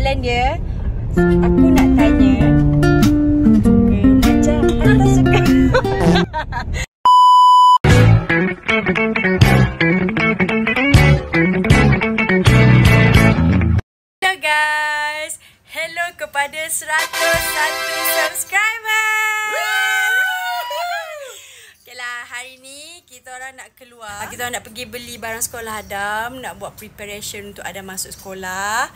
soalan dia. Aku nak tanya macam anda suka. Hello guys. Hello kepada 101 subscriber. Okeylah, hari ni kita orang nak keluar. Kita orang nak pergi beli barang sekolah Adam, nak buat preparation untuk Adam masuk sekolah.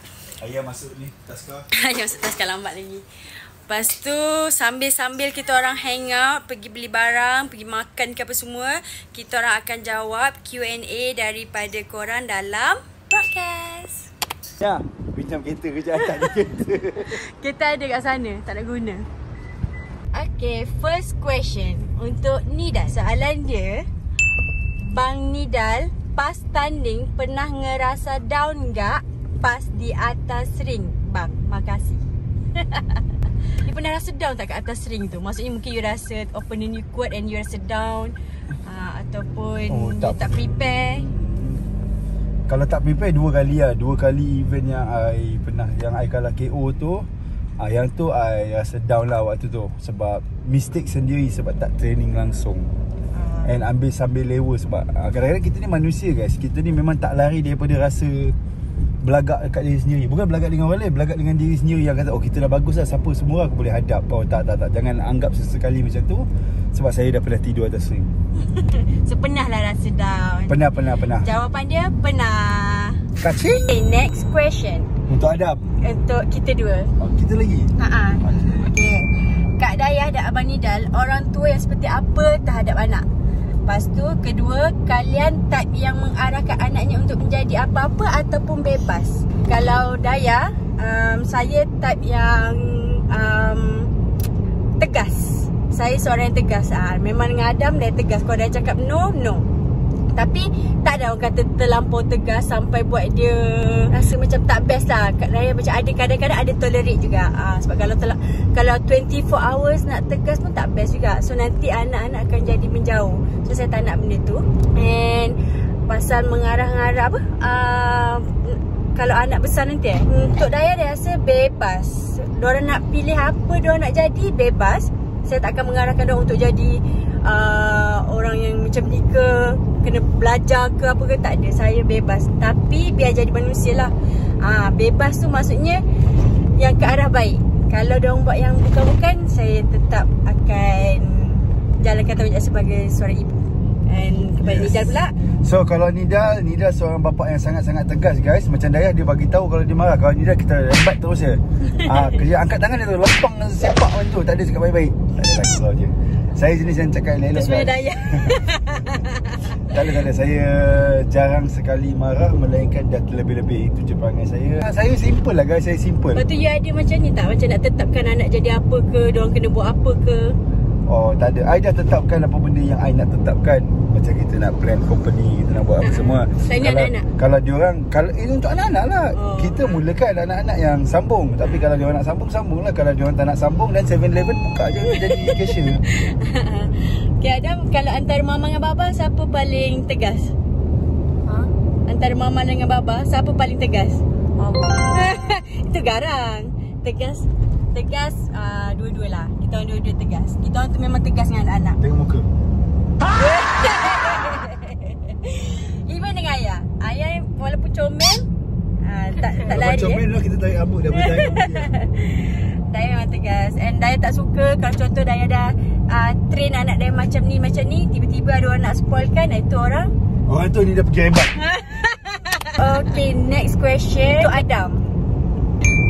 Ayah masuk ni taska. Ayah masuk taska lambat lagi. Lepas tu sambil-sambil kita orang hang out, pergi beli barang, pergi makan ke apa semua, kita orang akan jawab Q&A daripada korang dalam podcast. Ya, pinjam kereta kejap tak ada kereta. Kita ada kat sana, tak nak guna. Okay, first question untuk Nidal. Soalan dia, Bang Nidal, pas tanding pernah ngerasa down tak pas di atas ring? Bang, makasih. You pernah rasa down tak kat atas ring tu? Maksudnya mungkin you rasa opponent you kuat and you rasa down, ataupun you tak prepare. Kalau tak prepare dua kali lah. Dua kali event yang I pernah, yang I kalah KO tu, yang tu I rasa down lah waktu tu. Sebab mistake sendiri sebab tak training langsung. And ambil sambil lewa sebab kadang-kadang kita ni manusia guys. Kita ni memang tak lari daripada rasa belagak dekat diri sendiri. Bukan belagak dengan orang lain, belagak dengan diri sendiri yang kata, oh kita dah bagus lah, siapa semua aku boleh hadap. Oh tak. Jangan anggap sesekali macam tu. Sebab saya dah pernah tidur atas ring. So pernah lah rasa down. Pernah. Jawapan dia pernah. Kacing. Okay, next question. Untuk Adam. Untuk kita dua. Oh, kita lagi? Okay. Kak Dayah dan Abang Nidal, orang tua yang seperti apa terhadap anak? Lepas tu, kedua, kalian type yang mengarahkan anaknya untuk menjadi apa-apa ataupun bebas? Kalau Dayah, saya type yang tegas. Saya seorang yang tegas. Memang dengan Adam dia tegas. Kalau dia cakap no, no. Tapi tak ada orang kata terlampau tegas sampai buat dia rasa macam tak best lah. Kak Dayah macam ada kadang-kadang ada tolerate juga. Sebab kalau 24 hours nak tegas pun tak best juga. So nanti anak-anak akan jadi menjauh. So saya tak nak benda tu. And pasal mengarah-ngarah apa, kalau anak besar nanti untuk Dayah dia rasa bebas. Diorang nak pilih apa diorang nak jadi, bebas. Saya tak akan mengarahkan diorang untuk jadi orang yang macam ni ke, kena belajar ke apa ke, tak ada. Saya bebas. Tapi biar jadi manusia lah. Bebas tu maksudnya yang ke arah baik. Kalau diorang buat yang bukan-bukan, saya tetap akan jalankan tanggungjawab sebagai seorang ibu. And kepada Nidal pula. So kalau Nidal seorang bapa yang sangat-sangat tegas guys. Macam Dayah dia bagi tahu kalau dia marah. Kalau Nidal kita lembat terus je. Kerja angkat tangan dia tu, lempang sepak macam tu. Tak ada cakap baik-baik. Tak ada lagi kalau je. Saya jenis yang cakap elok-elok. Itu sebenarnya Dayah. Tak ada. Saya jarang sekali marah, melainkan dah terlebih-lebih. Itu je perangai saya. Saya simple lah guys, saya simple. Lepas tu you ada macam ni tak? Macam nak tetapkan anak jadi apa ke, diorang kena buat apa ke? Oh tak ada. I dah tetapkan apa benda yang I nak tetapkan. Macam kita nak plan company, kita nak buat apa semua. Selain anak-anak? Kalau diorang, ini untuk anak-anak lah. Kita mulakan anak-anak yang sambung. Tapi kalau diorang nak sambung, sambung lah. Kalau diorang tak nak sambung, dan 7-Eleven buka je jadi cashier. Okay Adam, kalau antara mama dengan baba, siapa paling tegas? Antara mama dengan baba, siapa paling tegas? Itu garang. Tegas dua-dua lah. Kita orang dua-dua tegas. Kita orang tu memang tegas dengan anak-anak. Tengok muka. Even dengan ayah. Ayah walaupun comel, tak lari. Comel lah, kita tarik rambut dah boleh tarik rambut dia. Dayah memang tegas. And Dayah tak suka kalau contoh Dayah dah train anak Dayah macam ni, tiba-tiba ada orang nak spoil kan, itu orang tu ni dah pergi hebat. Okay, next question untuk Adam.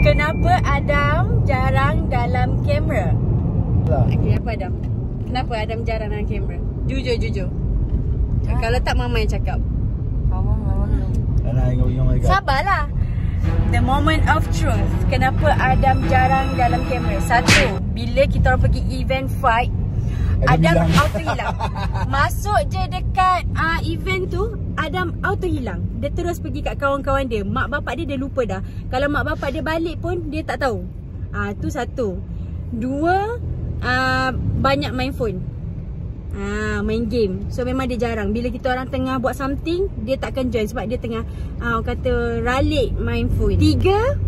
Kenapa Adam jarang dalam kamera? Okay, apa Adam? Kenapa Adam jarang dalam kamera? Jujur. Kalau tak mama yang cakap. Sabarlah. The moment of truth. Kenapa Adam jarang dalam kamera? Satu, bila kita orang pergi event fight, Adam auto hilang. Masuk je dekat event tu, Adam auto hilang. Dia terus pergi kat kawan-kawan dia. Mak bapak dia lupa dah. Kalau mak bapak dia balik pun dia tak tahu. Tu satu. Dua, banyak main phone. Main game. So memang dia jarang. Bila kita orang tengah buat something, dia takkan join sebab dia tengah orang kata ralik main phone. Tiga,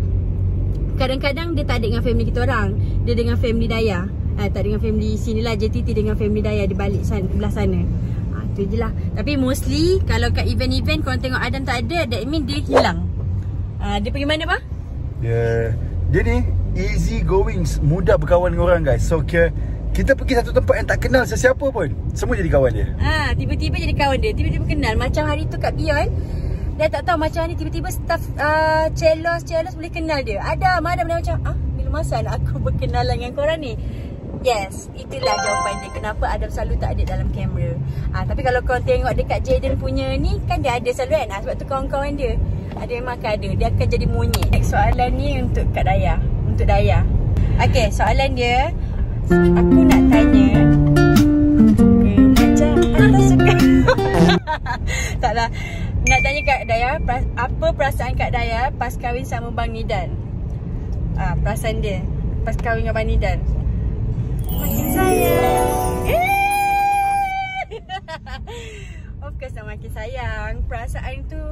kadang-kadang dia tak ada dengan family kita orang. Dia dengan family Daya. Tak dengan family sini lah, JTT dengan family Daya di balik belah sana. Tu je lah. Tapi mostly kalau kat event-event korang tengok Adam tak ada, that mean dia hilang. Dia pergi mana bang? Dia ni easy going, mudah berkawan dengan orang guys. So kita pergi satu tempat yang tak kenal sesiapa pun, semua jadi kawan dia. Tiba-tiba jadi kawan dia. Tiba-tiba kenal. Macam hari tu kat Beyond, dia tak tahu macam ni tiba-tiba staff Celos boleh kenal dia. Adam dia macam bila masa nak aku berkenalan dengan korang ni? Yes, itulah jawapan dia. Kenapa Adam selalu tak ada dalam kamera. Tapi kalau korang tengok dekat Jaden punya ni, kan dia ada selalu kan. Sebab tu kawan-kawan dia memang akan ada. Dia akan jadi monyet. Next soalan ni untuk Kak Daya. Untuk Daya. Okay, soalan dia, aku nak tanya, macam anda suka taklah. Nak tanya Kak Daya, apa perasaan Kak Daya pas kahwin sama Bang Nidal? Perasaan dia pas kahwin dengan Bang Nidal. Makin sayang. Of course lah makin sayang. Perasaan tu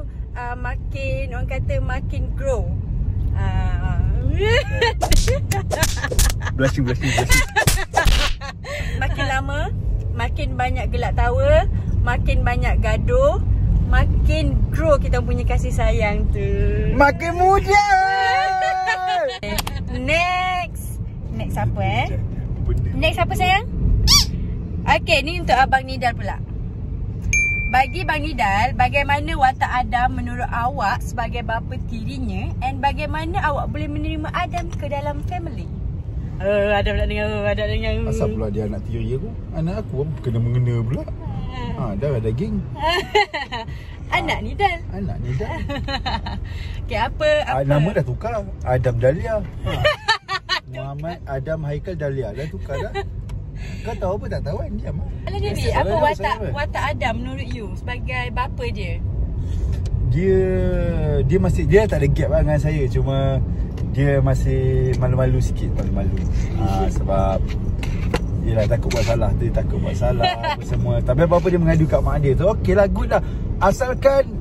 makin, orang kata makin grow. Blushing. Makin lama, makin banyak gelak tawa, makin banyak gaduh, makin grow kita punya kasih sayang tu. Makin muda. Next apa Next apa sayang? Okay, ni untuk Abang Nidal pula. Bagi Bang Nidal, bagaimana watak Adam menurut awak sebagai bapa tirinya, and bagaimana awak boleh menerima Adam ke dalam family? Adam nak dengar. Asal pula dia anak tiri aku? Anak aku kena mengena pula. Darah daging. Anak Nidal. Okay, apa? Nama dah tukar. Adam Dahlia. Muhammad Adam Haikal Dahlia. Dah tukar dah. Kau tahu apa tak tahu kan? Diam lah. Apa watak Adam menurut you sebagai bapa dia? Dia masih, dia tak ada gap lah dengan saya. Cuma dia masih malu-malu sikit. Sebab yelah, takut buat salah. Dia takut buat salah apa semua. Tapi apa-apa dia mengadu kat mak dia tu, okey lah, good lah. Asalkan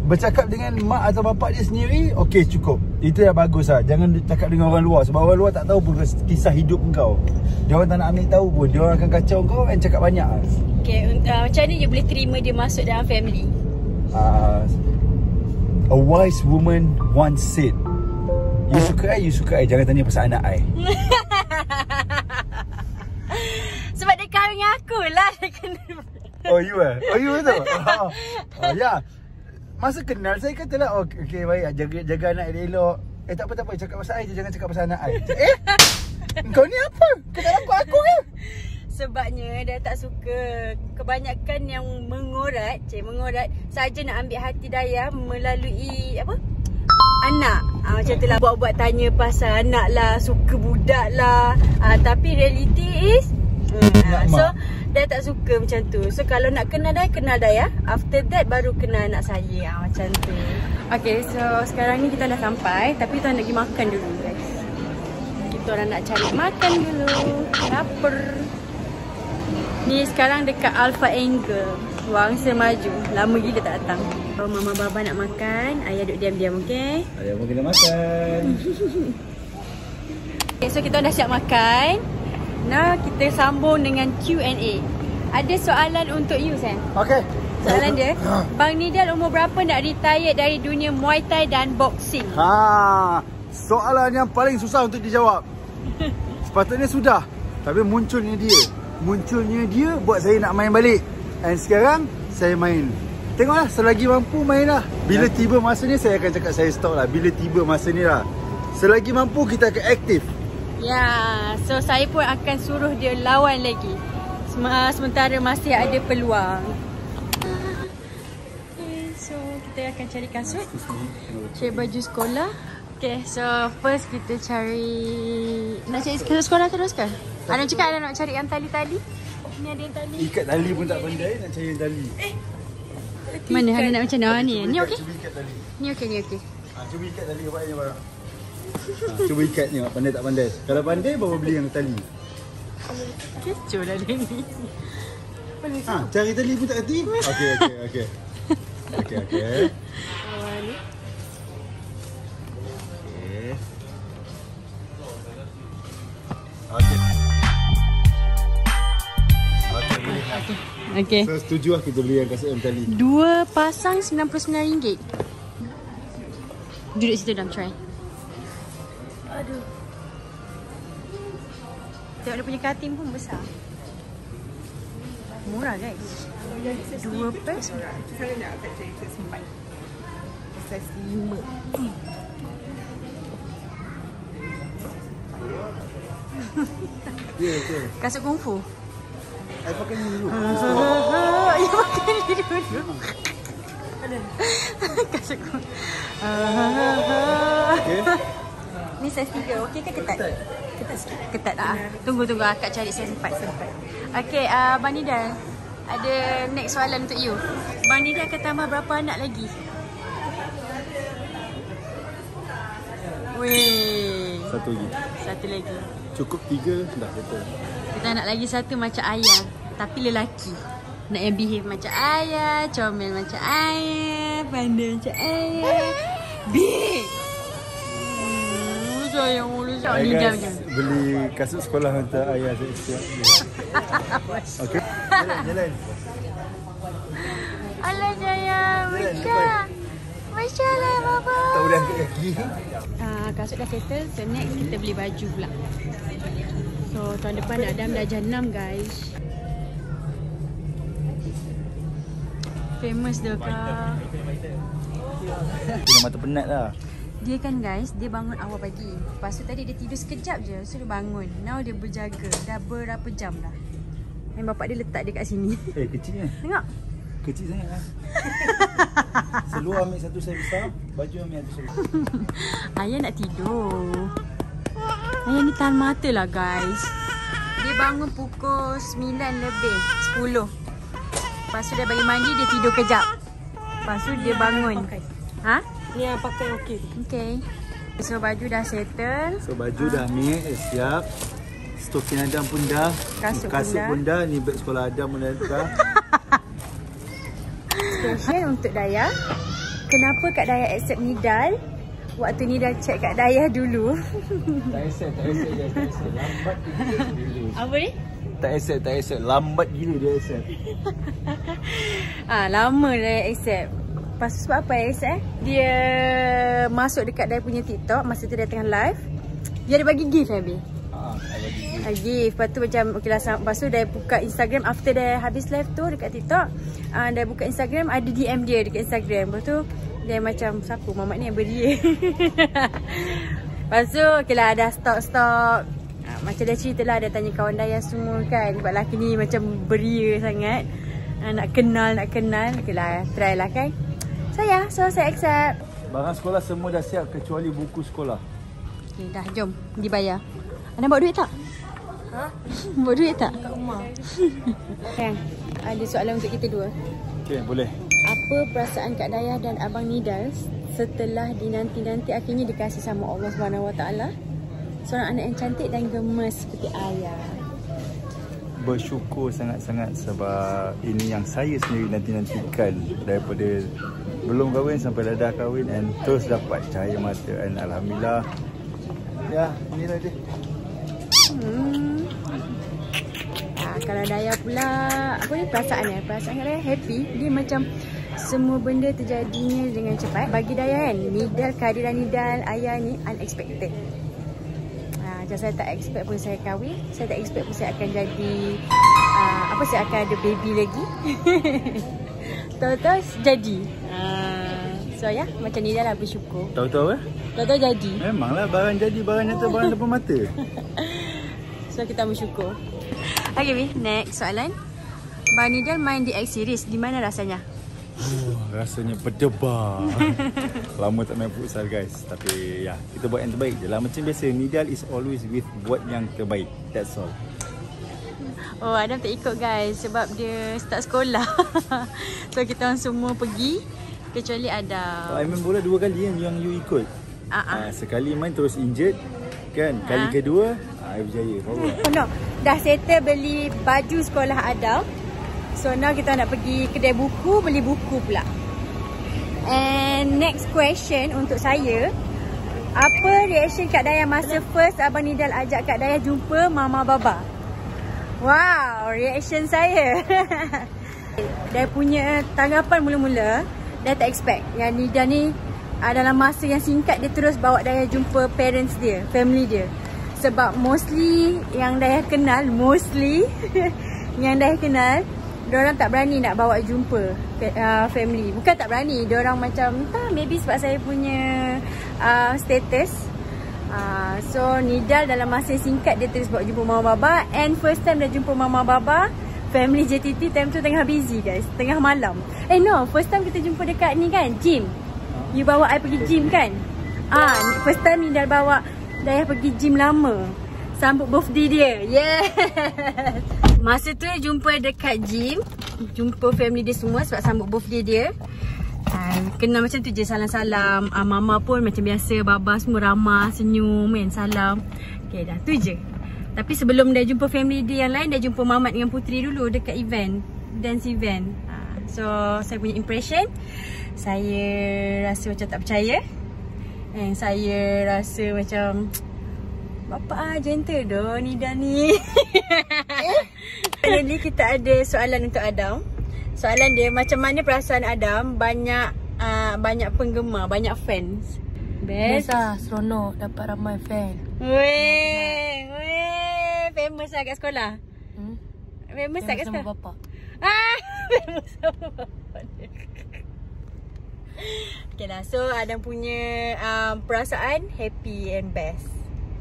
bercakap dengan mak atau bapak dia sendiri, okey, cukup. Itu yang bagus lah. Jangan cakap dengan orang luar. Sebab orang luar tak tahu pun kisah hidup kau. Dia orang tak nak ambil tahu pun. Dia orang akan kacau kau and cakap banyak lah. Okay, macam mana dia boleh terima dia masuk dalam family? A wise woman once said, you suka I, jangan tanya pasal anak I. Sebab dia kahwin dengan aku lah. Oh, you betul? Ya. Masa kenal saya katalah, okay baik, jaga anak elok. Tak apa, cakap pasal I je, jangan cakap pasal anak I. Kau ni apa? Kau tak nampak aku ke? Sebabnya dia tak suka kebanyakan yang mengorat saja nak ambil hati Daya melalui apa? Anak. Macam tu lah, buat-buat tanya pasal anak lah, suka budak lah. Tapi reality is so dia tak suka macam tu. So kalau nak kenal Daya, after that baru kenal anak saya. Macam tu. Okay, so sekarang ni kita dah sampai, tapi kita nak pergi makan dulu guys. Kita orang nak cari makan dulu. Lapar. Ni sekarang dekat Alpha Angle, Wangsa Maju. Lama gila tak datang. Kalau mama baba nak makan, ayah duduk diam-diam, okey? Ayah pun kena makan. Okay, so kita dah siap makan. Nah, kita sambung dengan Q&A. Ada soalan untuk you, Sam. Okey. Soalan dia, Bang Nidal umur berapa nak retire dari dunia Muay Thai dan boxing? Soalan yang paling susah untuk dijawab. Sepatutnya sudah, tapi munculnya dia buat saya nak main balik. And sekarang saya main. Tengoklah, selagi mampu mainlah. Bila tiba masa ni saya akan cakap saya stop lah. Bila tiba masa ni lah. Selagi mampu kita akan aktif. Ya, so saya pun akan suruh dia lawan lagi. Sementara masih ada peluang. Okay, so kita akan cari kasut, cari baju sekolah. Okay, so first kita cari, nak cari kasut sekolah terus ke? Adam cakap ada nak cari yang tali-tali. Ni ada yang tali. Ikat tali pun tak pandai, nak cari yang tali. Mana ada nak macam mana? Ni okey? Cuba ikat tali. Ni okey, ni okey. Cuba ikat tali apa yang barang. Cuba ikat ni, pandai tak pandai. Kalau pandai baru beli yang tali. Kecoh lah dia ni. Cari tali pun tak kerti. Okey. Awal ni. Okay. So setuju lah kita beli yang kasut yang tadi. 2 pasang RM99. Duduk situ Dam, try. Aduh. Tengok dia punya cutting pun besar. Murah guys. 2 pack. Saya nak pakai size 4. Size 5. Ya, betul. Kasut kungfu. I pakai ni dulu. Ya pakai ni dulu. Kasut kungfu. Okay. Ni size 3. Okey ke ketat? Ketat sikit. Ketat tak? Tunggu akak cari size 4. Okey, Abang Nidal. Ada next soalan untuk you. Abang Nidal akan tambah berapa anak lagi? Weh. Satu lagi. Cukup 3 dah betul. Kita nak lagi satu macam ayah, tapi lelaki. Nak yang behave macam ayah, comel macam ayah, pandai macam ayah. Big. Sayang mulu Hai Nidal guys, je. beli kasut sekolah untuk ayah saya siap. Okey. Jalan. Alah sayang, Masya Allah Baba. Tak boleh angkat kaki. Kasut dah settle, so next kita beli baju pula. So tahun depan Adam dah darjah 6 guys. Famous dah kak. Kena mata penat lah. Dia kan guys, dia bangun awal pagi. Lepas tu tadi dia tidur sekejap je, so dia bangun. Now dia berjaga, dah berapa jam dah. Dan bapak dia letak dia kat sini. Kecilnya. Tengok. Kecil sangat lah. Seluar ambil satu saiz besar, baju ambil satu saiz besar. Ayah nak tidur. Ayah ni tahan mata lah guys. Dia bangun pukul 9 lebih, 10. Lepas tu dia bagi mandi, dia tidur kejap. Lepas tu dia bangun. Ha? Ni yang pakai okey. Okay. So baju dah settle. So baju dah ambil, siap. Stokin Adam pun dah. Kasut pun dah. Ni beg sekolah Adam pun dah. Question untuk Dayah. Kenapa Kak Dayah accept Nidal waktu Nidal check Kak Dayah dulu? Tak accept guys. Lambat gila. Apa ni? Tak accept. Lambat gila dia accept. Lama Dayah accept. Lepas tu sebab apa accept? Dia masuk dekat Dayah punya TikTok masa tu dia tengah live. Dia ada bagi gift habis. Gift. Lepas tu macam okey lah. Lepas tu dia buka Instagram after dia habis live tu dekat TikTok. Dia buka Instagram, ada DM dia dekat Instagram. Lepas tu dia macam siapa mamat ni yang beria. Lepas tu okey lah, ada stok. Macam dia cerita lah, dia tanya kawan Dayah semua kan. Sebab lelaki ni macam beria sangat. Nak kenal. Okey lah, try lah kan. So saya accept. Barang sekolah semua dah siap kecuali buku sekolah. Okey dah, jom dibayar. Anda bawa duit tak? Ha? Bawa duit tak? Kat rumah. Kan, ada soalan untuk kita dua. Okey, boleh. Apa perasaan Kak Dayah dan Abang Nidal setelah dinanti-nanti akhirnya dikasih sama Allah SWT seorang anak yang cantik dan gemas seperti ayah? Bersyukur sangat-sangat sebab ini yang saya sendiri nanti-nantikan daripada belum kahwin sampai dah kahwin dan terus dapat cahaya mata dan alhamdulillah. Ya, inilah dia. Kalau Dayah pula, apa ni perasaan dia? Perasaan Dayah happy. Dia macam semua benda terjadinya dengan cepat. Bagi Dayah kan, Nidal, kehadiran Nidal, ayah ni unexpected. Macam saya tak expect pun saya kahwin. Saya tak expect pun saya akan jadi saya akan ada baby lagi. Tahu-tahu jadi. So ya, macam Nidal lah bersyukur. Tahu-tahu Tahu-tahu jadi. Memanglah barang jadi, barang nyata, barang depan mata. So kita bersyukur. Okay, next soalan. Abang Nidal main di X series, di mana rasanya? Rasanya berdebar. Lama tak main futsal guys. Tapi ya, kita buat yang terbaik je lah. Macam biasa, Nidal is always with buat yang terbaik. That's all. Oh, Adam tak ikut guys sebab dia start sekolah. So kita orang semua pergi kecuali Adam. I main bola 2 kali yang you ikut. Sekali main terus injured kan. Kali kedua I berjaya. Oh no, dah settle beli baju sekolah Adam. So now kita nak pergi kedai buku, beli buku pula. And next question untuk saya, apa reaction Kak Dayah masa first Abang Nidal ajak Kak Dayah jumpa Mama Baba? Wow, reaction saya. Dia punya tanggapan mula-mula, dia tak expect yang Nida ni dalam masa yang singkat dia terus bawa Dayah jumpa parents dia, family dia. Sebab mostly yang Dayah kenal, diorang tak berani nak bawa jumpa family. Bukan tak berani, diorang macam maybe sebab saya punya status. So Nida dalam masa singkat dia terus bawa jumpa mama baba. And first time dia jumpa mama baba, family JTT time tu tengah busy guys, tengah malam. No, first time kita jumpa dekat ni kan, gym. You bawa I pergi gym kan? First time Nida bawa Dayah pergi gym lama, sambut birthday dia. Yes. Masa tu jumpa dekat gym, jumpa family dia semua sebab sambut birthday dia. Kenal macam tu je, salam-salam. Mama pun macam biasa, baba semua ramah, senyum kan, salam. Okay, dah tu je. Tapi sebelum dia jumpa family dia yang lain, dia jumpa Mamat dengan Putri dulu dekat event, dance event. So saya punya impression, saya rasa macam tak percaya. And saya rasa macam bapak gentle doh Nida ni. Jadi kita ada soalan untuk Adam. Soalan dia, macam mana perasaan Adam banyak penggemar, banyak fans? Best lah, seronok dapat ramai fan. Weh, famous lah kat sekolah. Famous lah kat sekolah. Sama bapak. Famous sama bapak dia. Okay lah, so Adam punya perasaan happy and best.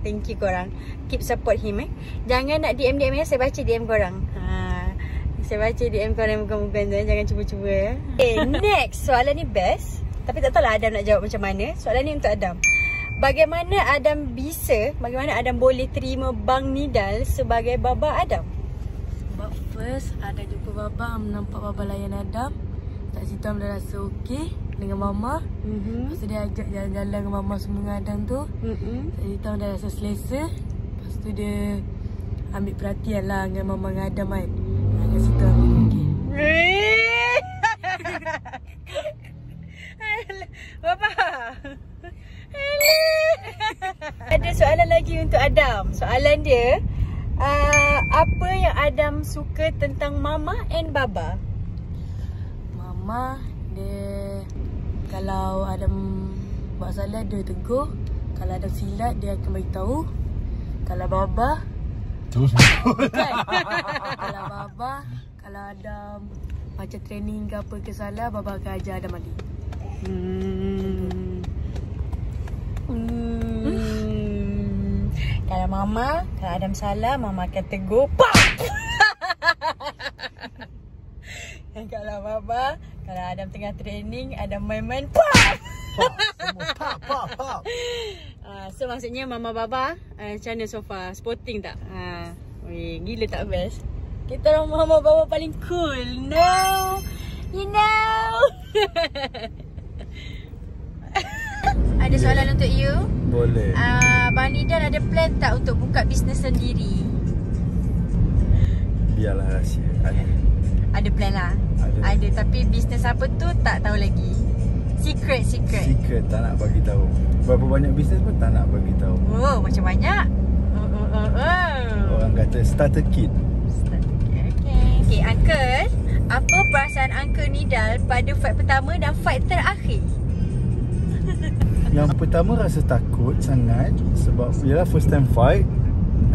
Thank you korang. Keep support him Jangan nak DM saya baca DM korang. Saya baca DM korang bukan-bukan tu, jangan cuba-cuba Okay, next. Soalan ni best, tapi tak tahulah Adam nak jawab macam mana. Soalan ni untuk Adam. Bagaimana Adam boleh terima Bang Nidal sebagai baba Adam? Sebab first ada jumpa baba, nampak baba layan Adam, tak cerita dah rasa okey dengan mama. Lepas tu dia ajak jalan-jalan dengan mama semua dengan Adam tu. Tak cerita dah rasa selesa. Lepas tu dia ambil perhatian lah dengan mama dengan Adam kan. Kat situ ambil okey. Baba. Ada soalan lagi untuk Adam. Soalan dia, apa yang Adam suka tentang mama and baba? Mama dia, kalau Adam buat salah dia tegur, kalau Adam silap dia akan beritahu. Kalau baba terus kalau baba, kalau Adam macam training ke apa ke salah, baba akan ajar Adam balik. Kalau mama, kalau Adam salah, mama akan tegur. Pak! Dan kalau baba, kalau Adam tengah training, Adam main-main. Pak! So maksudnya mama baba macam mana so far? Sporting tak? Gila tak best? Kita orang mama baba paling cool. No! You know! Ada soalan untuk you. Boleh. Bang Nidal ada plan tak untuk buka bisnes sendiri? Biarlah rahsia. Ada plan lah. Ada, tapi bisnes apa tu tak tahu lagi. Secret. Secret, tak nak bagi tahu. Berapa banyak bisnes pun tak nak bagi tahu. Oh, macam banyak. Orang kata starter kit. Okay, Uncle, apa perasaan Uncle Nidal pada fight pertama dan fight terakhir? Yang pertama rasa takut sangat sebab ialah first time fight.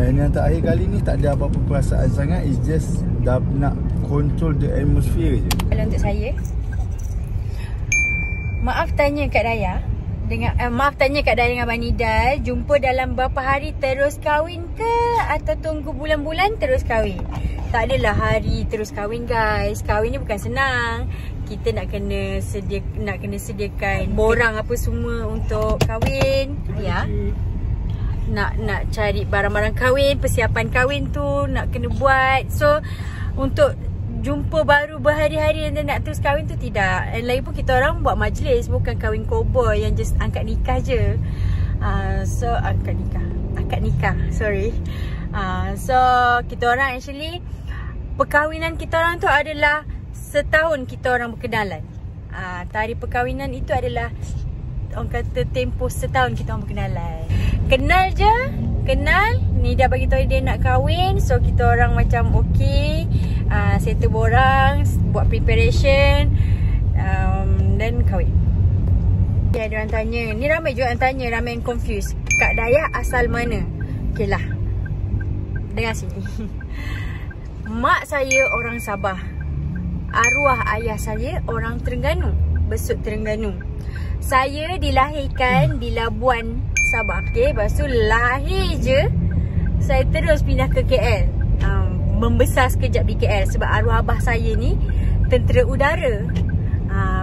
And yang terakhir kali ni tak ada apa-apa perasaan sangat. It's just dah nak control the atmosphere je. Kalau untuk saya, maaf tanya Kak Dayah dengan Abang Nidal, jumpa dalam berapa hari terus kahwin ke atau tunggu bulan-bulan terus kahwin? Tak adalah hari terus kahwin guys. Kahwin ni bukan senang. Kita nak kena sediakan borang apa semua untuk kahwin. Ya. Nak cari barang-barang kahwin, persiapan kahwin tu nak kena buat. So untuk jumpa baru berhari-hari dan nak terus kahwin tu tidak. And lagi pun kita orang buat majlis, bukan kahwin cowboy yang just angkat nikah je. So akad nikah, sorry. So kita orang actually, perkahwinan kita orang tu adalah setahun kita orang berkenalan. Tarikh perkahwinan itu adalah orang kata tempoh setahun kita orang berkenalan. Kenal, Nida bagi tahu dia nak kahwin. So kita orang macam okey, settle borang, buat preparation, dan kahwin. Okay, ada orang tanya, ni ramai juga yang tanya, ramai yang confused, Kak Dayah asal mana? Okay lah, dengar sini. Mak saya orang Sabah, arwah ayah saya orang Terengganu, Besut Terengganu. Saya dilahirkan di Labuan, Sabah. Okay, lepas tu lahir je saya terus pindah ke KL, membesar sekejap di KL sebab arwah abah saya ni tentera udara.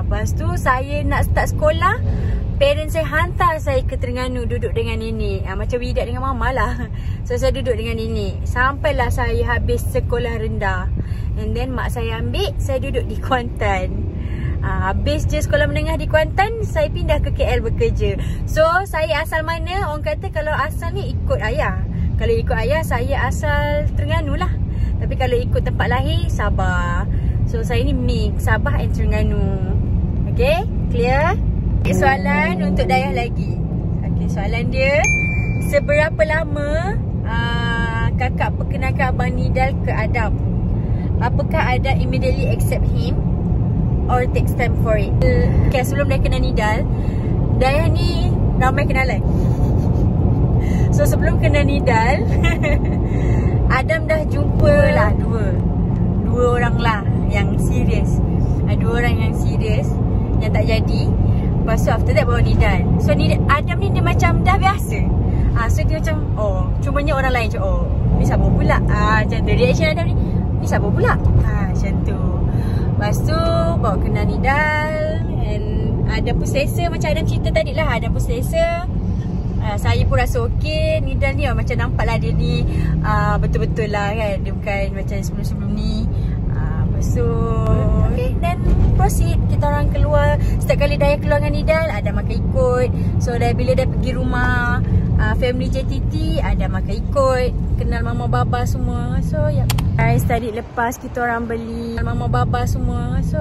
Lepas tu saya nak start sekolah, parents saya hantar saya ke Terengganu duduk dengan nenek. Macam Widat dengan mama lah. So saya duduk dengan nenek sampailah saya habis sekolah rendah. And then mak saya ambil, saya duduk di Kuantan. Habis je sekolah menengah di Kuantan, saya pindah ke KL bekerja. So saya asal mana? Orang kata kalau asal ni ikut ayah. Kalau ikut ayah, saya asal Terengganu lah. Tapi kalau ikut tempat lahir, Sabah. So saya ni mix Sabah and Terengganu. Okay, clear? Okay, soalan untuk Dayah lagi. Okay, soalan dia, seberapa lama kakak perkenalkan Abang Nidal ke Adam? Apakah Adam immediately accept him or takes time for it? Okay, sebelum dia kenal Nidal, Dayah ni ramai kenalan. So sebelum kenal Nidal, Adam dah jumpa lah dua orang lah yang serius. Dua orang yang serius yang tak jadi. Lepas tu after that baru Nidal. So Adam ni dia macam dah biasa. So dia macam cumanya orang lain macam ni siapa pula? Macam tu reaction Adam ni siapa pula? Macam tu. Lepas tu baru kenal Nidal. And Adam pun selesa macam Adam cerita tadi lah. Adam pun selesa. Saya pun rasa okey. Nidal ni macam nampak lah dia ni betul-betul lah kan. Dia bukan macam sebelum-sebelum ni. Lepas tu okay, then proceed. Kita orang keluar. Setiap kali Dayah keluar dengan Nidal, Adam akan ikut. So bila dia pergi rumah family JTT, Adam akan ikut. Kenal mama baba semua. So guys, tadi lepas kita orang beli mama baba semua. So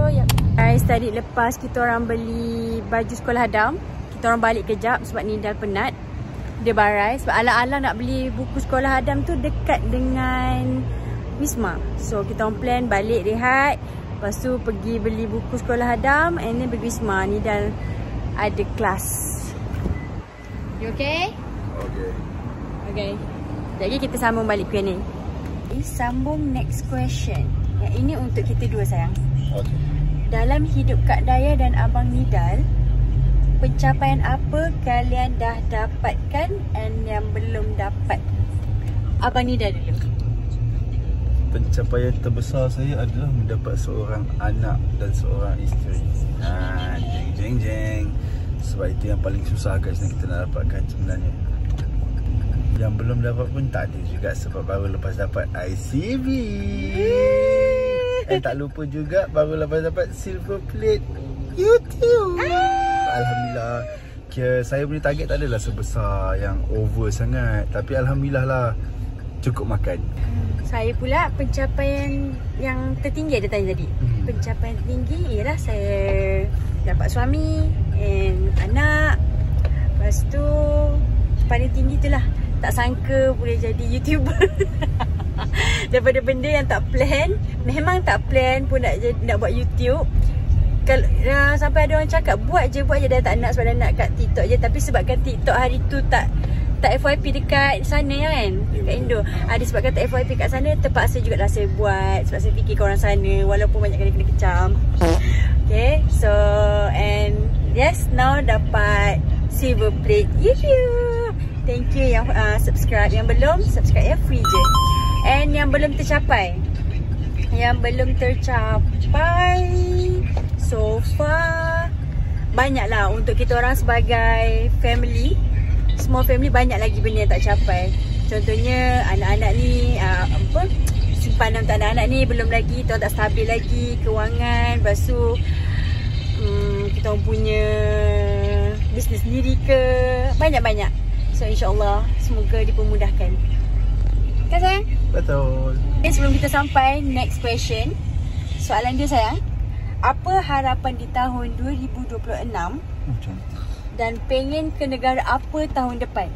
guys, tadi lepas kita orang beli baju sekolah Adam, kita orang balik kejap sebab Nidal penat. Dia barai sebab ala-ala nak beli buku sekolah Adam tu dekat dengan Wisma. So kita orang plan balik rehat, lepas tu pergi beli buku sekolah Adam and then pergi Wisma. Nidal ada kelas. You okay? Okay. Jadi kita sambung balik Q&A. Sambung next question. Yang ini untuk kita dua sayang. Okay. Dalam hidup Kak Dayah dan Abang Nidal, pencapaian apa kalian dah dapatkan and yang belum dapat? Abang Nidal dulu. Pencapaian terbesar saya adalah mendapat seorang anak dan seorang isteri. Jeng. Sebab itu yang paling susah guys yang kita nak dapatkan sebenarnya. Yang belum dapat pun tak ada juga sebab baru lepas dapat ICV. Tak lupa juga baru lepas dapat silver plate YouTube. Alhamdulillah. Saya punya target tak adalah sebesar yang over sangat, tapi alhamdulillah lah cukup makan. Saya pula pencapaian yang tertinggi ada tanya tadi. Pencapaian tertinggi ialah saya dapat suami and anak. Lepas tu paling tinggi tu lah, tak sangka boleh jadi YouTuber. Daripada benda yang tak plan, memang tak plan pun nak buat YouTube. Kalau sampai ada orang cakap buat je dah tak nak sebab dah nak kat TikTok je. Tapi sebabkan TikTok hari tu tak FYP dekat sana kan, dekat Indo. Disebabkan tak FYP kat sana, terpaksa jugalah saya buat sebab saya fikir korang sana walaupun banyak kena kecam. Okay, so and yes, now dapat silver plate YouTube. Thank you yang subscribe. Yang belum subscribe ya, free je. And yang belum tercapai, so far banyaklah untuk kita orang sebagai family. Small family banyak lagi benda yang tak capai. Contohnya anak-anak ni simpanan untuk anak-anak ni belum lagi, kita tak stabil lagi kewangan. Lepas tu kita punya bisnes sendiri ke, banyak-banyak. So insyaAllah semoga dipermudahkan. Kan sayang? Betul. Okay, sebelum kita sampai next question, soalan dia sayang, apa harapan di tahun 2026 dan pengen ke negara apa tahun depan?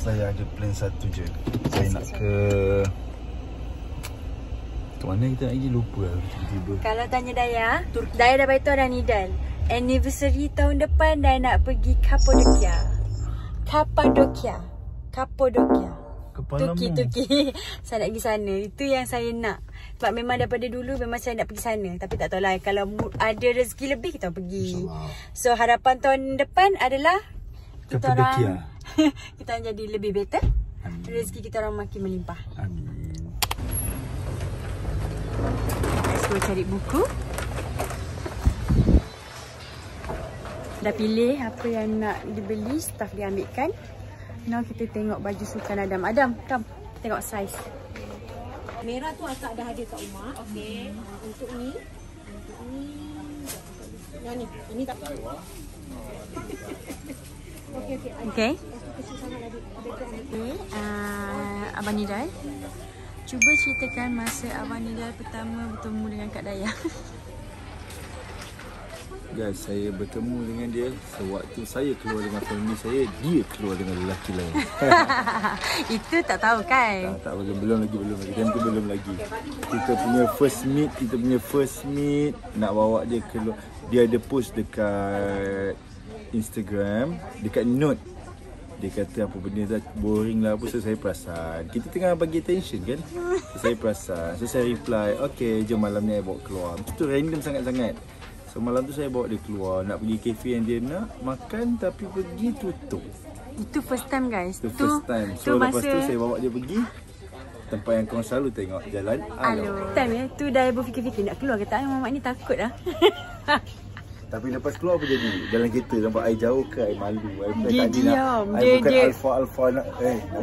Saya ada plan satu je. Saya nak ke Kat mana kita lagi lupa lah tiba-tiba. Kalau tanya Daya, Daya dah beritahu dah Nidal. Anniversary tahun depan Daya nak pergi Kapadokia. Kepala Turki. Saya nak pergi sana. Itu yang saya nak. Sebab memang daripada dulu memang saya nak pergi sana. Tapi tak tahulah, kalau ada rezeki lebih kita pergi. So harapan tahun depan adalah kita orang kita orang jadi lebih better. Amin. Rezeki kita orang makin melimpah. Amin. Let's go cari buku. Dah pilih apa yang nak dibeli, staff diambilkan. Now kita tengok baju sukan Adam. Adam, come. Tengok saiz. Merah tu akak dah ada kat rumah. Okey. Untuk ni. Yang ni. Ini tak. Okey. Okey. Abang Nidal. Cuba ceritakan masa Abang Nidal pertama bertemu dengan Kak Daya. Guys, saya bertemu dengan dia sewaktu saya keluar dengan family saya, dia keluar dengan lelaki lain. Itu tak tahu kan? Tak belum lagi. Time tu belum lagi. Kita punya first meet nak bawa dia keluar. Dia ada post dekat Instagram, dekat note. Dia kata apa benda dah boring lah apa. So saya perasan kita tengah bagi attention kan. So saya perasan. So saya reply, okay jom malam ni I bawa keluar. Itu random sangat-sangat. So malam tu saya bawa dia keluar, nak pergi kafe yang dia nak makan tapi pergi tutup. Itu first time guys. Itu first time. So lepas tu saya bawa dia pergi tempat yang korang selalu tengok, Jalan Alo. Time ya, tu dah berfikir-fikir nak keluar ke tak. Mamak ni takut lah. Tapi lepas keluar apa jadi? Dalam kereta nampak air jauh ke air malu. Dia diam. Dia bukan alfa nak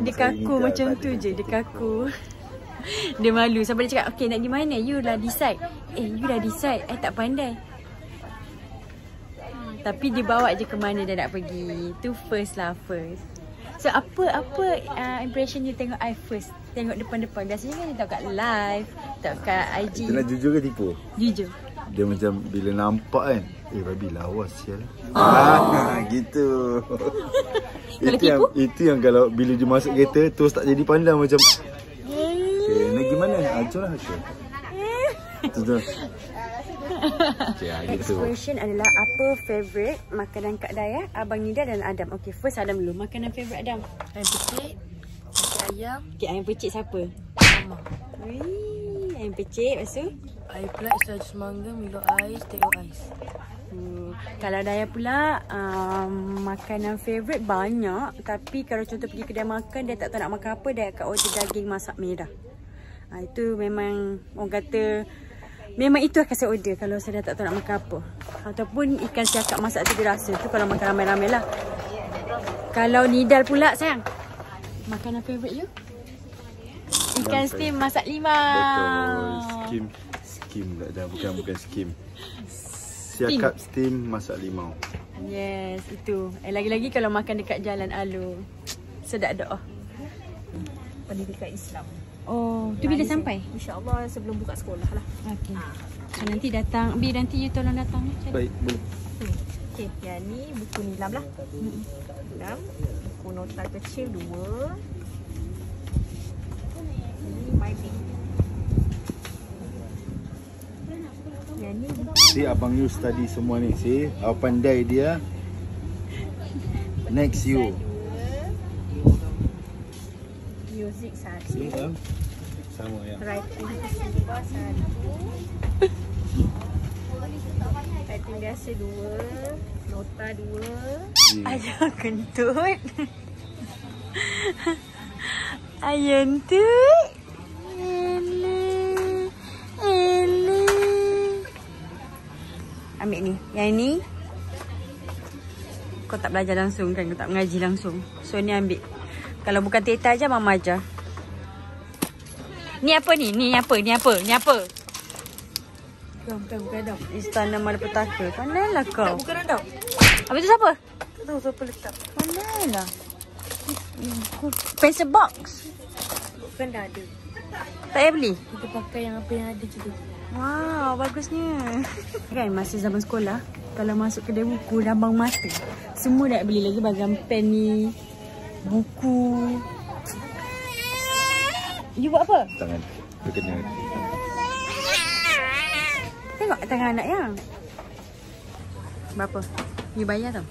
dia kaku macam tu je, dia kaku. Dia malu. Sampai dia cakap, okay nak pergi mana? You lah decide. You dah decide, I tak pandai. Tapi dia bawa je ke mana dia nak pergi. Itu first. So apa impression you tengok I first? Tengok depan-depan. Biasanya kan dia tahu kat live, tahu kat IG. Kita nak jujur ke tipu? Jujur. Dia macam bila nampak kan, babi lawas sial. Gitu. Itu yang kalau bila dia masuk kereta terus tak jadi pandang macam nak gimana? Jom lah okay. Itu. Next question adalah apa favourite makanan Kak Daya, Abang Nidal dan Adam. Okay, first Adam dulu. Makanan favourite Adam? Ayam pecik, ayam. Okay, ayam pecik siapa? Mama. Ayam pecik, lepas tu? Air pula extra jus mangga, Milo ais, teh ais. Kalau Daya pula, makanan favourite banyak. Tapi kalau contoh pergi kedai makan, dia tak tahu nak makan apa, dia akan order daging masak merah. Itu memang orang kata memang itu akan saya order kalau saya dah tak tahu nak makan apa. Ataupun ikan siakap masak tu dia rasa. Tu kalau makan ramai-ramai lah. Kalau Nidal pula sayang, makanan favourite you? Ikan steam masak limau. Betul. Skim tak ada. Bukan skim. Siakap steam masak limau. Yes, itu. Lagi-lagi kalau makan dekat Jalan Alo. Sedap doa. Pendidikan Islam. Oh, tu bila sampai? InsyaAllah sebelum buka sekolah lah. Okey. So nanti datang, nanti you tolong datang. Baik, boleh. Okey, yang ni buku nilam lah. Nilam. Buku nota kecil 2. Ini my big. Yang ni Si abang you study semua ni. Si awak pandai dia. Next you. music 1. Sama ya. Writing kesibuan 1. Writing biasa 2. Nota 2. Ayah kentut. Ayah kentut. Ambil ni. Yang ni kau tak belajar langsung kan, kau tak mengaji langsung. So ni ambil. Kalau bukan Teta aja, Mama aja. Ni apa ni? Ni apa? Ni apa? Ni apa? Bukan Adam. Istana Malapetaka. Pandailah kau. Bukan Adam. Habis tu siapa? Tak tahu siapa letak. Pandailah. Pencil box. Bukan dah ada. Tak payah beli? Kita pakai yang apa yang ada je tu. Wow, bagusnya. Kan masa zaman sekolah, kalau masuk kedai buku, lambang mata. Semua nak beli lagi bagian pen ni, buku. You buat apa? Tangan. Dia kena. tengok tangan anak yang. Berapa? You bayar tau.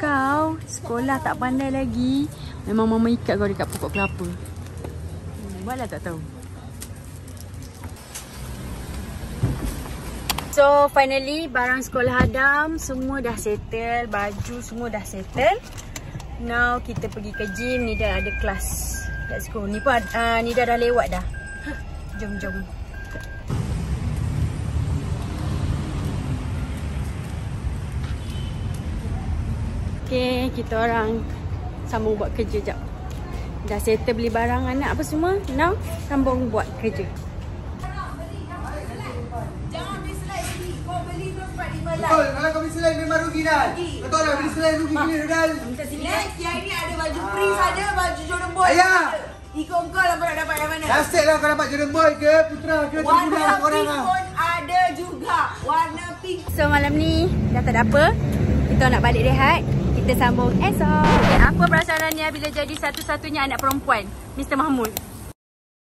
Kau sekolah tak pandai lagi. Memang mama ikat kau dekat pokok kelapa. Buatlah tak tahu. So finally barang sekolah Adam semua dah settle. Baju semua dah settle. Now kita pergi ke gym. Nida ada kelas. Let's go. Ni pun Nida dah lewat dah. Jom. Okay, kita orang sambung buat kerja jap. Dah settle beli barang anak apa semua. Now sambung buat kerja. Jangan beli selai sini. Kau beli tu sebab di Malai. Betul, kalau kau beli selai memang rugi dah. Betul lah, beli selai rugi gila dah. Next, yang ni ada baju Prince ada, baju Jordan Boy. Ayah! Ikut kau lah nak dapat yang mana? Nasib lah kau dapat Jordan Boy ke Putra ke Warna Terbudak korang pink lah. pun ada juga. Warna pink. So malam ni dah tak ada apa. Kita nak balik rehat. Kita sambung esok. Okay, apa perasaan Rania bila jadi satu-satunya anak perempuan Mr. Mahmud?